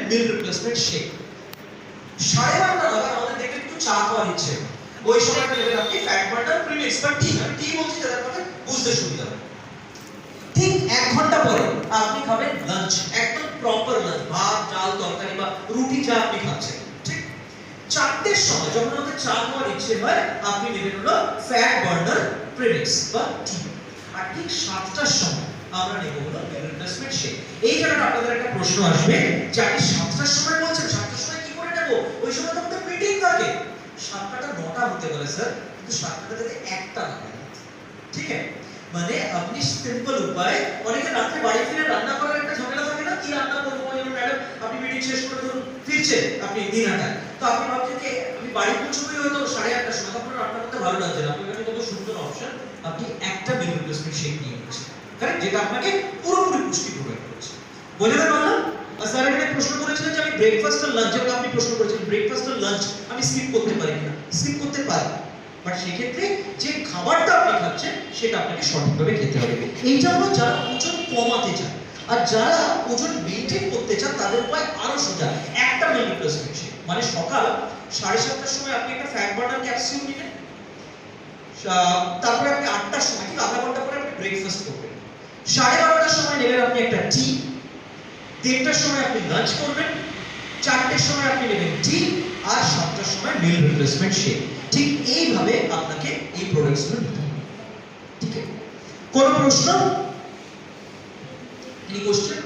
মিল replacement shake. 12:30 নাগাদ আমাদের দেখে একটু চা খাওয়ার ইচ্ছে, ওই সময়টা নেবেন আপনি ফ্যাট বার্নার প্রিমিক্স বা টি। আমি টি বলছি যাদের কথা বুঝতে সুবিধা হবে। ঠিক 1 ঘন্টা পরে আপনি খাবেন লাঞ্চ, একদম প্রপার লাঞ্চ, ভাত ডাল তরকারি বা রুটি যা আপনি খাচ্ছেন। ঠিক 4টের সময় যখন আমাদের চা খাওয়ার ইচ্ছে হয় আপনি নেবেন হলো ফ্যাট বার্নার প্রিমিক্স বা টি। আর ঠিক 7টার সময় আমরা নেব হলো মিল রিপ্লেসমেন্ট শেক। এই জায়গাটা আপনাদের একটা প্রশ্ন আসবে যে আপনি 7টার সময় বলছেন, 7টার সময় কি করে নেব? ওই সময় তো আমাদের মিটিং থাকে। 7টা 9টা হতে পারে স্যার, কিন্তু 7টা থেকে 1টা না হয়। ঠিক আছে, মানে আপনি সিম্পল উপায়, অনেকে রাতে বাড়ি ফিরে রান্না করার একটা ঝামেলা থাকে না, কি রান্না করবো ম্যাডাম, আপনি মিটিং শেষ করে ধরুন ফিরছেন আপনি দিনহাটা, তো আপনি ভাবছেন যে আমি বাড়ি পৌঁছবই হয়তো 8:30টার সময়, তখন রান্না করতে ভালো লাগছে না, আপনার কাছে কত সুন্দর অপশন, আপনি একটা মিল রিপ্লেসমেন্ট শেক নিয়ে নিচ্ছেন, কারণ যেটা আপনাকে পুরোপুরি পুষ্টি প্রদান করছে। বোঝাতে পারলাম? স্যার এখানে প্রশ্ন করেছিলেন যে আমি ব্রেকফাস্ট আর লাঞ্চ, যেমন আপনি প্রশ্ন করেছিলেন ব্রেকফাস্ট আর লাঞ্চ আমি স্কিপ করতে পারি কিনা, স্কিপ করতে পারি, বাট সেক্ষেত্রে যে খাবারটা আপনি খাচ্ছেন সেটা আপনাকে সঠিকভাবে খেতে হবে। এইটা হলো যারা ওজন কমাতে চান, আর যারা ওজন মেইনটেইন করতে চান তাদের উপায় আরো সোজা, একটা মিল রিপ্লেসমেন্ট শেক। মানে সকাল 7:30টার সময় আপনি একটা ফ্যাট বার্নার ক্যাপসুল নিলেন, তারপরে আপনি 8টার সময় ঠিক আধা ঘন্টা পরে আপনি ব্রেকফাস্ট করবেন, 12:30টার সময় নেবেন আপনি একটা টি, 3টার সময় আপনি লাঞ্চ করবেন, 4টের সময় আপনি নেবেন টি, আর 7টার সময় মিল রিপ্লেসমেন্ট শেক। ঠিক এইভাবে আপনাকে এই প্রোডাক্টসগুলো নিতে হবে। ঠিক আছে, কোন প্রশ্ন? Any question?